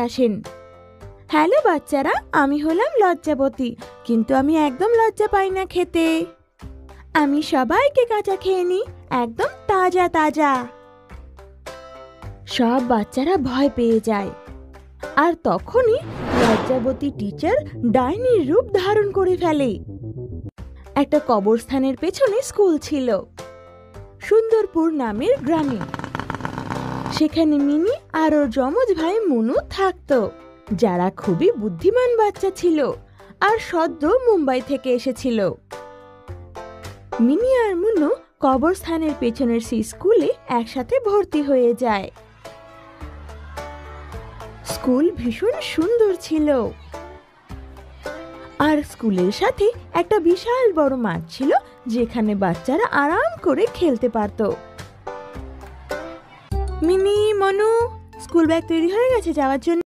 আসেন। হ্যালো বাচ্চারা, আমি হলাম লজ্জাবতী, কিন্তু আমি একদম লজ্জা পাই না খেতে। আমি সবাইকে কাঁচা খেয়ে নিই, একদম তাজা তাজা। সব বাচ্চারা ভয় পেয়ে যায়, আর তখনই লজ্জাবতী টিচার ডাইনির রূপ ধারণ করে ফেলে। একটা কবরস্থানের পেছনে স্কুল ছিল, সুন্দরপুর নামের গ্রামে। সেখানে মিনি আর ওর যমজ ভাই মুনু থাকতো, যারা খুবই বুদ্ধিমান বাচ্চা ছিল আর সদ্য মুম্বাই থেকে এসেছিল। মিনি আর মুনু কবরস্থানের পেছনের সেই স্কুলে একসাথে ভর্তি হয়ে যায়। স্কুল ভীষণ সুন্দর ছিল, আর স্কুলের সাথে একটা বিশাল বড় মাঠ ছিল, যেখানে বাচ্চারা আরাম করে খেলতে পারত। মিনি, মনু, স্কুল ব্যাগ তৈরি হয়ে গেছে যাওয়ার জন্য?